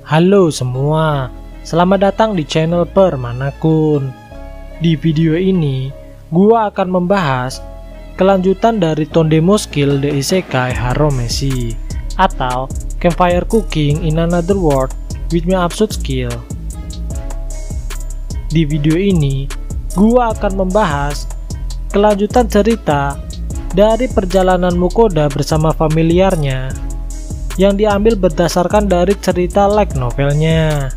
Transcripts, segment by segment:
Halo semua, selamat datang di channel Permanakun. Di video ini, gua akan membahas kelanjutan dari Tondemo Skill The Isekai Haromesi atau Campfire Cooking in Another World with My Absurd Skill. Di video ini, gua akan membahas kelanjutan cerita dari perjalanan Mukoda bersama familiarnya yang diambil berdasarkan dari cerita light novelnya.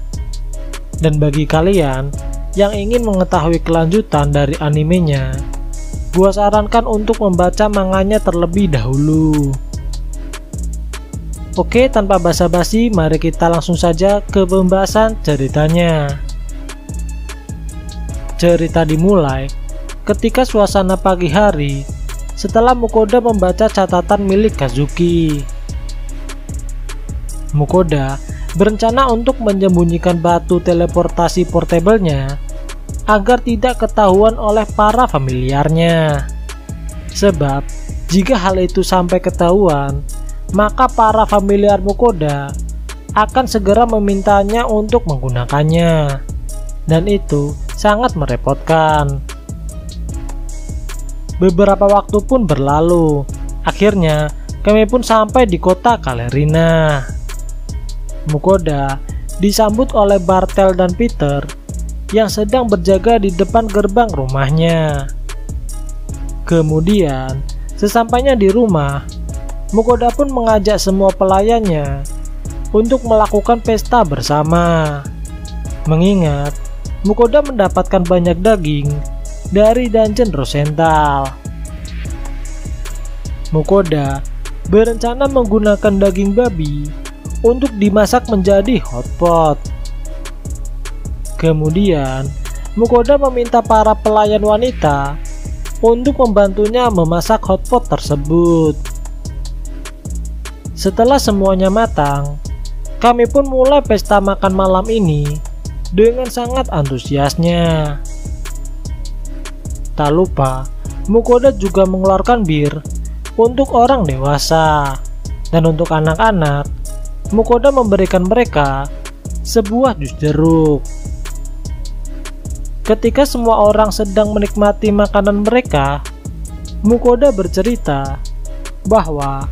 Dan bagi kalian yang ingin mengetahui kelanjutan dari animenya, gua sarankan untuk membaca manganya terlebih dahulu. Oke, tanpa basa-basi, mari kita langsung saja ke pembahasan ceritanya. Cerita dimulai ketika suasana pagi hari setelah Mukoda membaca catatan milik Kazuki. Mukoda berencana untuk menyembunyikan batu teleportasi portable-nya agar tidak ketahuan oleh para familiarnya. Sebab jika hal itu sampai ketahuan, maka para familiar Mukoda akan segera memintanya untuk menggunakannya, dan itu sangat merepotkan. Beberapa waktu pun berlalu. Akhirnya kami pun sampai di kota Kalerina. Mukoda disambut oleh Bartel dan Peter yang sedang berjaga di depan gerbang rumahnya. Kemudian, sesampainya di rumah, Mukoda pun mengajak semua pelayannya untuk melakukan pesta bersama. Mengingat Mukoda mendapatkan banyak daging dari dungeon Rosenthal. Mukoda berencana menggunakan daging babi untuk dimasak menjadi hotpot. Kemudian, Mukoda meminta para pelayan wanita untuk membantunya memasak hotpot tersebut. Setelah semuanya matang, kami pun mulai pesta makan malam ini dengan sangat antusiasnya. Tak lupa, Mukoda juga mengeluarkan bir untuk orang dewasa, dan untuk anak-anak, Mukoda memberikan mereka sebuah jus jeruk. Ketika semua orang sedang menikmati makanan mereka, Mukoda bercerita bahwa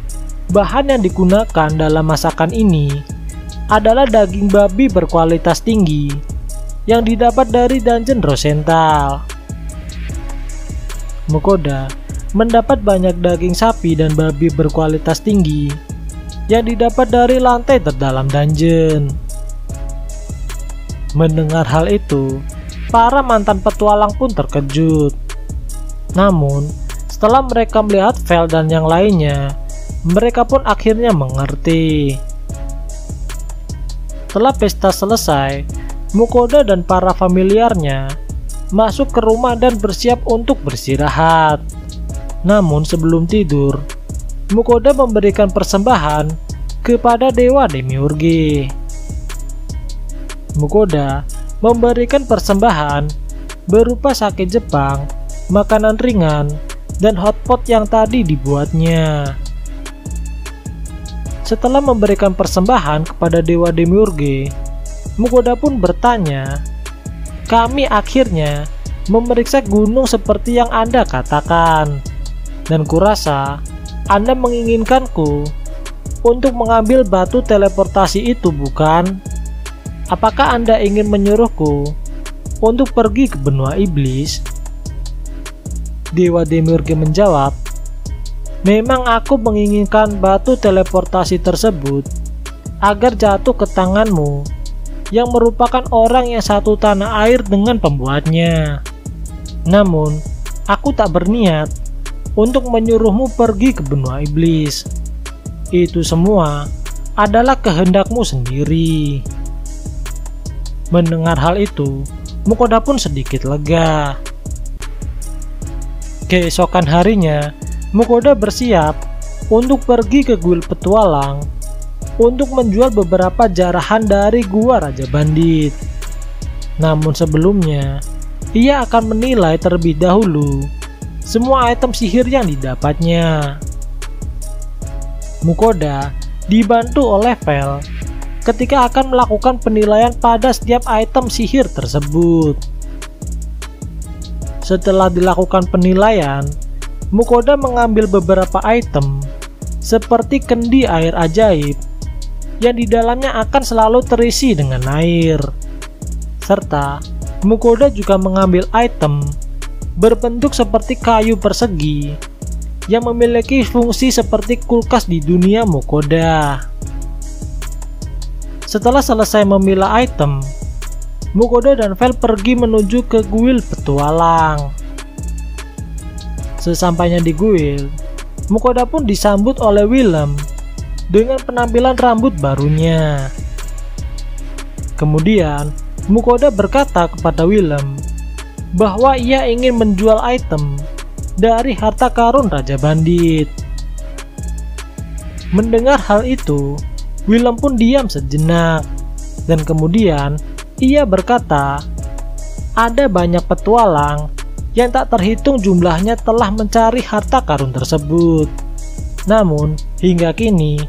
bahan yang digunakan dalam masakan ini adalah daging babi berkualitas tinggi yang didapat dari dungeon Rosenthal. Mukoda mendapat banyak daging sapi dan babi berkualitas tinggi yang didapat dari lantai terdalam dungeon. Mendengar hal itu, para mantan petualang pun terkejut. Namun, setelah mereka melihat Vel dan yang lainnya, mereka pun akhirnya mengerti. Setelah pesta selesai, Mukoda dan para familiarnya masuk ke rumah dan bersiap untuk beristirahat. Namun sebelum tidur, Mukoda memberikan persembahan kepada Dewa Demiurge. Mukoda memberikan persembahan berupa sake Jepang, makanan ringan, dan hotpot yang tadi dibuatnya. Setelah memberikan persembahan kepada Dewa Demiurge, Mukoda pun bertanya, "Kami akhirnya memeriksa gunung seperti yang Anda katakan, dan kurasa Anda menginginkanku untuk mengambil batu teleportasi itu, bukan? Apakah Anda ingin menyuruhku untuk pergi ke benua iblis?" Dewa Demiurge menjawab, "Memang aku menginginkan batu teleportasi tersebut agar jatuh ke tanganmu yang merupakan orang yang satu tanah air dengan pembuatnya. Namun, aku tak berniat untuk menyuruhmu pergi ke benua iblis. Itu semua adalah kehendakmu sendiri." Mendengar hal itu, Mukoda pun sedikit lega. Keesokan harinya, Mukoda bersiap untuk pergi ke guild petualang untuk menjual beberapa jarahan dari gua Raja Bandit. Namun sebelumnya, ia akan menilai terlebih dahulu semua item sihir yang didapatnya. Mukoda dibantu oleh Vel ketika akan melakukan penilaian pada setiap item sihir tersebut. Setelah dilakukan penilaian, Mukoda mengambil beberapa item seperti kendi air ajaib yang di dalamnya akan selalu terisi dengan air. Serta Mukoda juga mengambil item berbentuk seperti kayu persegi yang memiliki fungsi seperti kulkas di dunia Mukoda. Setelah selesai memilah item, Mukoda dan Vel pergi menuju ke guild petualang. Sesampainya di guild, Mukoda pun disambut oleh Willem dengan penampilan rambut barunya. Kemudian, Mukoda berkata kepada Willem bahwa ia ingin menjual item dari harta karun Raja Bandit. Mendengar hal itu, Willem pun diam sejenak, dan kemudian ia berkata, ada banyak petualang yang tak terhitung jumlahnya telah mencari harta karun tersebut. Namun, hingga kini,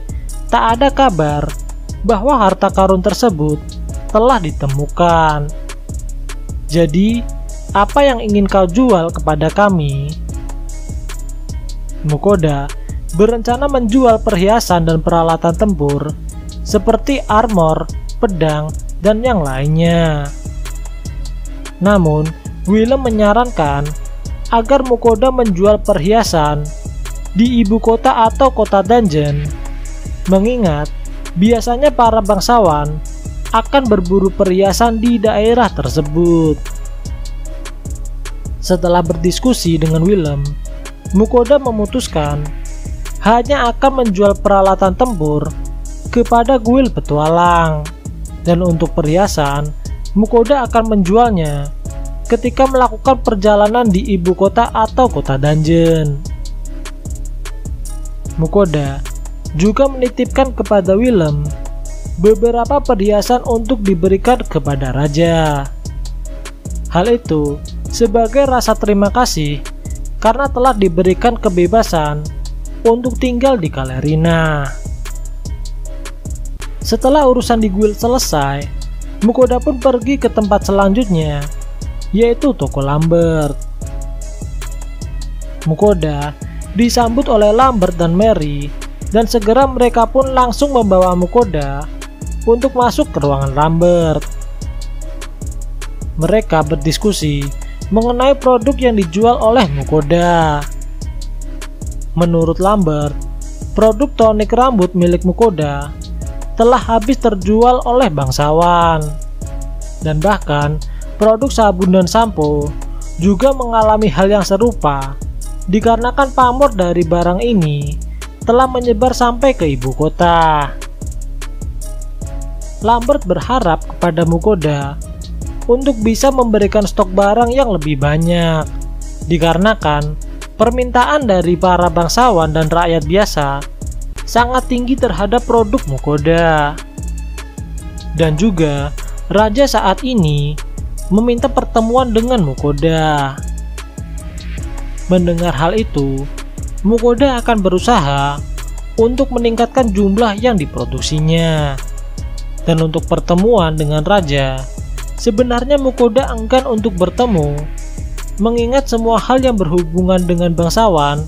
tak ada kabar bahwa harta karun tersebut telah ditemukan. Jadi, apa yang ingin kau jual kepada kami? Mukoda berencana menjual perhiasan dan peralatan tempur seperti armor, pedang, dan yang lainnya. Namun, Willem menyarankan agar Mukoda menjual perhiasan di ibu kota atau kota dungeon, mengingat biasanya para bangsawan akan berburu perhiasan di daerah tersebut. Setelah berdiskusi dengan Willem, Mukoda memutuskan hanya akan menjual peralatan tempur kepada guild petualang, dan untuk perhiasan, Mukoda akan menjualnya ketika melakukan perjalanan di ibu kota atau kota dungeon. Mukoda juga menitipkan kepada Willem beberapa perhiasan untuk diberikan kepada raja. Hal itu sebagai rasa terima kasih karena telah diberikan kebebasan untuk tinggal di Kalerina. Setelah urusan di guild selesai, Mukoda pun pergi ke tempat selanjutnya, yaitu toko Lambert. Mukoda disambut oleh Lambert dan Mary, dan segera mereka pun langsung membawa Mukoda untuk masuk ke ruangan Lambert. Mereka berdiskusi mengenai produk yang dijual oleh Mukoda. Menurut Lambert, produk tonik rambut milik Mukoda telah habis terjual oleh bangsawan, dan bahkan produk sabun dan sampo juga mengalami hal yang serupa dikarenakan pamor dari barang ini telah menyebar sampai ke ibu kota. Lambert berharap kepada Mukoda untuk bisa memberikan stok barang yang lebih banyak, dikarenakan permintaan dari para bangsawan dan rakyat biasa sangat tinggi terhadap produk Mukoda. Dan juga, raja saat ini meminta pertemuan dengan Mukoda. Mendengar hal itu, Mukoda akan berusaha untuk meningkatkan jumlah yang diproduksinya. Dan untuk pertemuan dengan raja, sebenarnya Mukoda enggan untuk bertemu, mengingat semua hal yang berhubungan dengan bangsawan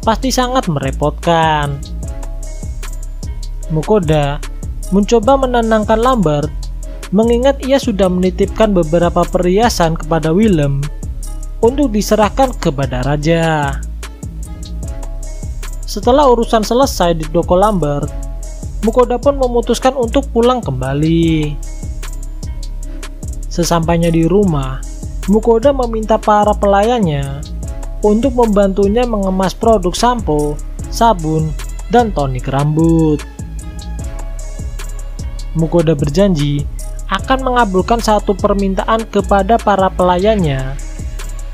pasti sangat merepotkan. Mukoda mencoba menenangkan Lambert, mengingat ia sudah menitipkan beberapa perhiasan kepada Willem untuk diserahkan kepada raja. Setelah urusan selesai di toko Lambert, Mukoda pun memutuskan untuk pulang kembali. Sesampainya di rumah, Mukoda meminta para pelayannya untuk membantunya mengemas produk sampo, sabun, dan tonik rambut. Mukoda berjanji akan mengabulkan satu permintaan kepada para pelayannya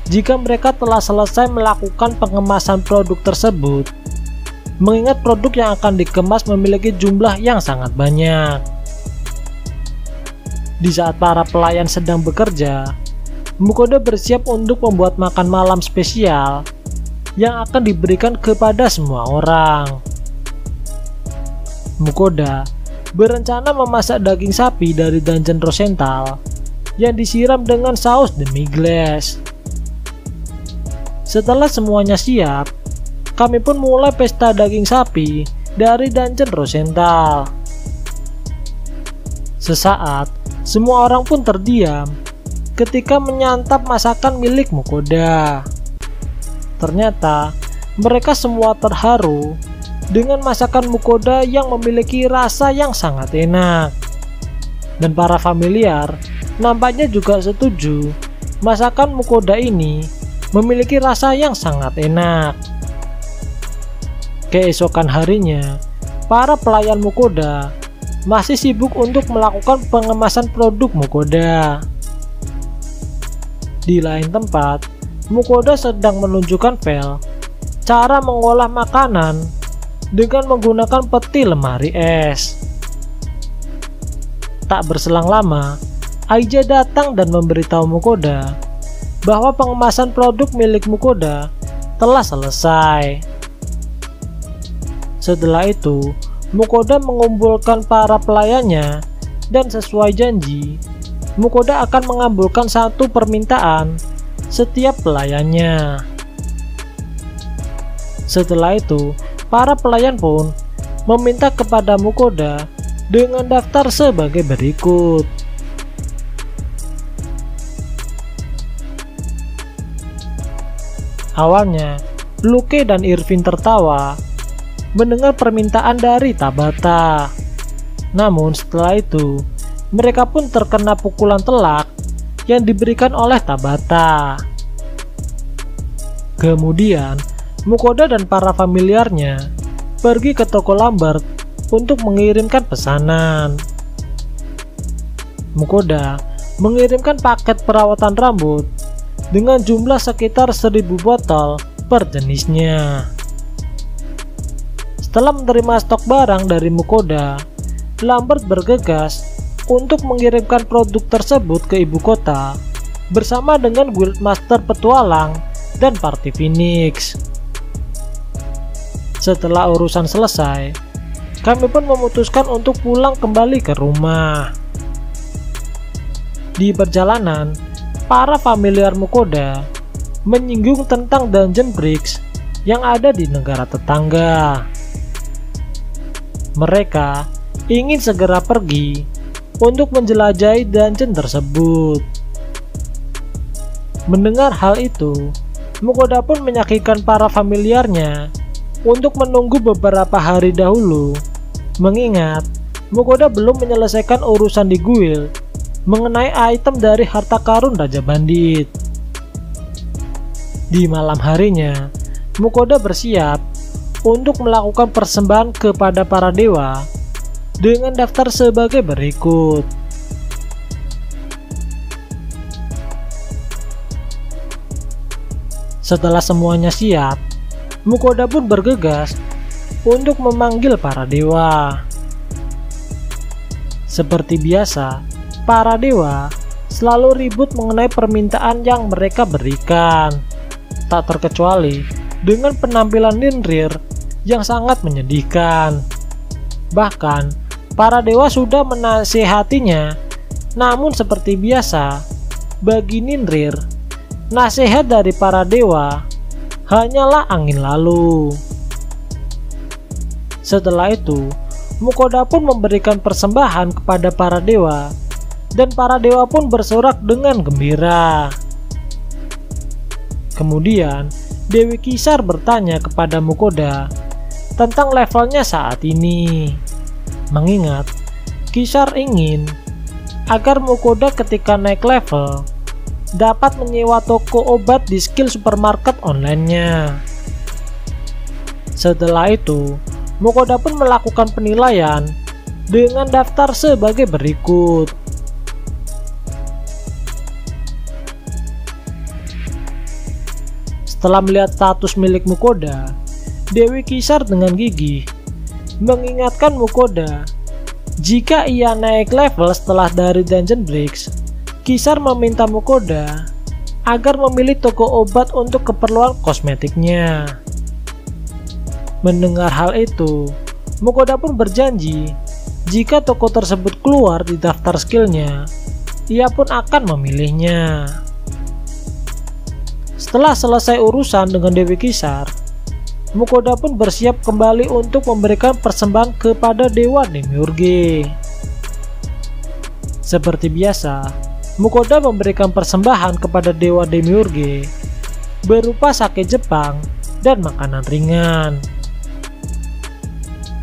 jika mereka telah selesai melakukan pengemasan produk tersebut, mengingat produk yang akan dikemas memiliki jumlah yang sangat banyak. Di saat para pelayan sedang bekerja, Mukoda bersiap untuk membuat makan malam spesial yang akan diberikan kepada semua orang. Mukoda berencana memasak daging sapi dari Dungeon Rosenthal yang disiram dengan saus demi-glace. Setelah semuanya siap, kami pun mulai pesta daging sapi dari Dungeon Rosenthal. Sesaat, semua orang pun terdiam ketika menyantap masakan milik Mukoda. Ternyata, mereka semua terharu dengan masakan Mukoda yang memiliki rasa yang sangat enak. Dan para familiar nampaknya juga setuju masakan Mukoda ini memiliki rasa yang sangat enak. Keesokan harinya, para pelayan Mukoda masih sibuk untuk melakukan pengemasan produk Mukoda. Di lain tempat, Mukoda sedang menunjukkan Vel cara mengolah makanan dengan menggunakan peti lemari es. Tak berselang lama, Aija datang dan memberitahu Mukoda bahwa pengemasan produk milik Mukoda telah selesai. Setelah itu, Mukoda mengumpulkan para pelayannya dan sesuai janji, Mukoda akan mengabulkan satu permintaan setiap pelayannya. Setelah itu, para pelayan pun meminta kepada Mukoda dengan daftar sebagai berikut. Awalnya, Luke dan Irvin tertawa mendengar permintaan dari Tabata. Namun setelah itu, mereka pun terkena pukulan telak yang diberikan oleh Tabata. Kemudian, Mukoda dan para familiarnya pergi ke toko Lambert untuk mengirimkan pesanan. Mukoda mengirimkan paket perawatan rambut dengan jumlah sekitar 1000 botol per jenisnya. Setelah menerima stok barang dari Mukoda, Lambert bergegas untuk mengirimkan produk tersebut ke ibu kota bersama dengan Guildmaster Petualang dan Party Phoenix. Setelah urusan selesai, kami pun memutuskan untuk pulang kembali ke rumah. Di perjalanan, para familiar Mukoda menyinggung tentang Dungeon Bricks yang ada di negara tetangga. Mereka ingin segera pergi untuk menjelajahi dungeon tersebut. Mendengar hal itu, Mukoda pun meyakinkan para familiarnya untuk menunggu beberapa hari dahulu, mengingat Mukoda belum menyelesaikan urusan di guild mengenai item dari harta karun Raja Bandit. Di malam harinya, Mukoda bersiap untuk melakukan persembahan kepada para dewa dengan daftar sebagai berikut. Setelah semuanya siap, Mukoda pun bergegas untuk memanggil para dewa. Seperti biasa, para dewa selalu ribut mengenai permintaan yang mereka berikan, tak terkecuali dengan penampilan Ninrir yang sangat menyedihkan. Bahkan, para dewa sudah menasihatinya, namun seperti biasa, bagi Ninrir, nasihat dari para dewa hanyalah angin lalu. Setelah itu, Mukoda pun memberikan persembahan kepada para dewa, dan para dewa pun bersorak dengan gembira. Kemudian, Dewi Kisar bertanya kepada Mukoda tentang levelnya saat ini, mengingat Kisar ingin agar Mukoda ketika naik level dapat menyewa toko obat di skill supermarket online-nya. Setelah itu, Mukoda pun melakukan penilaian dengan daftar sebagai berikut. Setelah melihat status milik Mukoda, Dewi Kisar dengan gigih mengingatkan Mukoda jika ia naik level setelah dari Dungeon Bricks. Kisar meminta Mukoda agar memilih toko obat untuk keperluan kosmetiknya. Mendengar hal itu, Mukoda pun berjanji Jika toko tersebut keluar di daftar skillnya, ia pun akan memilihnya. Setelah selesai urusan dengan Dewi Kisar, Mukoda pun bersiap kembali untuk memberikan persembahan kepada Dewa Demiurge. Seperti biasa, Mukoda memberikan persembahan kepada Dewa Demiurge berupa sake Jepang dan makanan ringan.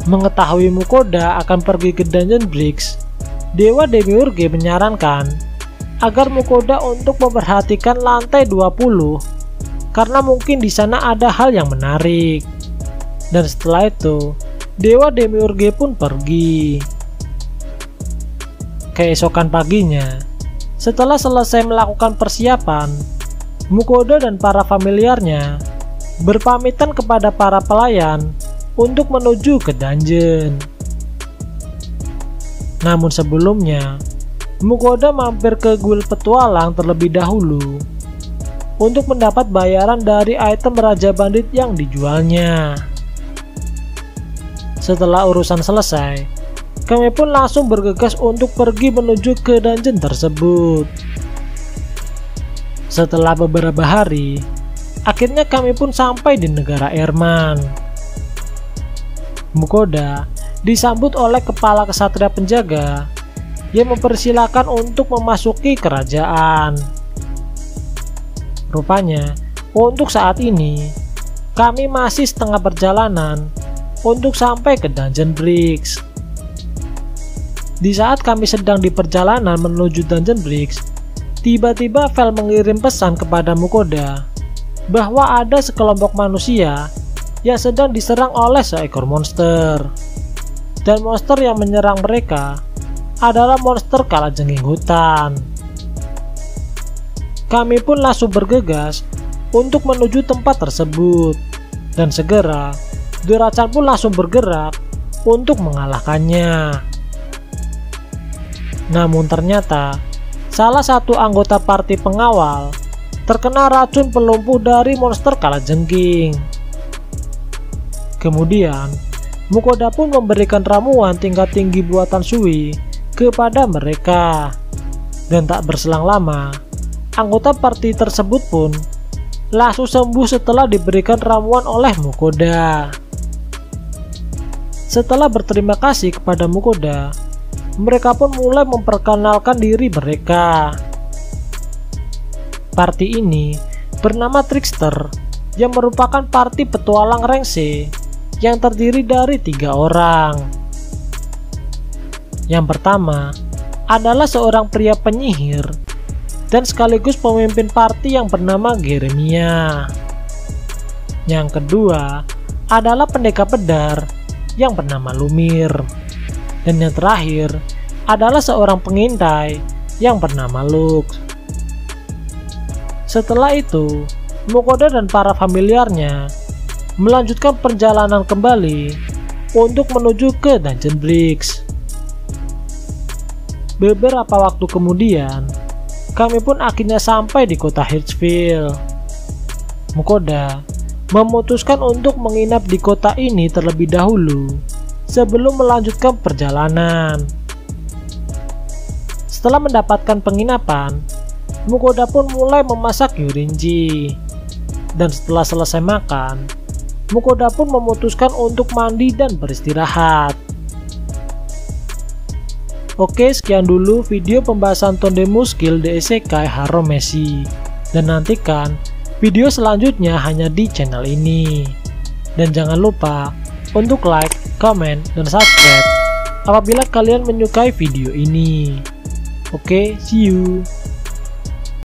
Mengetahui Mukoda akan pergi ke Dungeon Bricks, Dewa Demiurge menyarankan agar Mukoda untuk memperhatikan lantai 20 karena mungkin di sana ada hal yang menarik. Dan setelah itu, Dewa Demiurge pun pergi. Keesokan paginya, setelah selesai melakukan persiapan, Mukoda dan para familiarnya berpamitan kepada para pelayan untuk menuju ke dungeon. Namun sebelumnya, Mukoda mampir ke guild petualang terlebih dahulu untuk mendapat bayaran dari item Raja Bandit yang dijualnya. Setelah urusan selesai, kami pun langsung bergegas untuk pergi menuju ke dungeon tersebut. Setelah beberapa hari, akhirnya kami pun sampai di negara Erman. Mukoda disambut oleh kepala kesatria penjaga yang mempersilahkan untuk memasuki kerajaan. Rupanya, untuk saat ini, kami masih setengah perjalanan untuk sampai ke Dungeon Bricks. Di saat kami sedang di perjalanan menuju Dungeon Bricks, tiba-tiba Vel mengirim pesan kepada Mukoda bahwa ada sekelompok manusia yang sedang diserang oleh seekor monster. Dan monster yang menyerang mereka adalah monster kalajengking hutan. Kami pun langsung bergegas untuk menuju tempat tersebut, dan segera Durachan pun langsung bergerak untuk mengalahkannya. Namun ternyata salah satu anggota parti pengawal terkena racun pelumpuh dari monster kalajengking. Kemudian Mukoda pun memberikan ramuan tingkat tinggi buatan Sui kepada mereka, dan tak berselang lama anggota parti tersebut pun langsung sembuh setelah diberikan ramuan oleh Mukoda. Setelah berterima kasih kepada Mukoda, mereka pun mulai memperkenalkan diri mereka. Parti ini bernama Trickster, yang merupakan parti petualang rank C yang terdiri dari 3 orang. Yang pertama adalah seorang pria penyihir dan sekaligus pemimpin parti yang bernama Jeremia. Yang kedua adalah pendekar pedar yang bernama Lumir. Dan yang terakhir adalah seorang pengintai yang bernama Lux. Setelah itu, Mukoda dan para familiarnya melanjutkan perjalanan kembali untuk menuju ke Dungeon Bricks. Beberapa waktu kemudian, kami pun akhirnya sampai di kota Hirschfeld. Mukoda memutuskan untuk menginap di kota ini terlebih dahulu sebelum melanjutkan perjalanan. Setelah mendapatkan penginapan, Mukoda pun mulai memasak Yurinji. Dan setelah selesai makan, Mukoda pun memutuskan untuk mandi dan beristirahat. Oke, sekian dulu video pembahasan Tondemu skill di Isekai Haromesi. Dan nantikan video selanjutnya hanya di channel ini. Dan jangan lupa untuk like, comment, dan subscribe apabila kalian menyukai video ini. Oke, see you.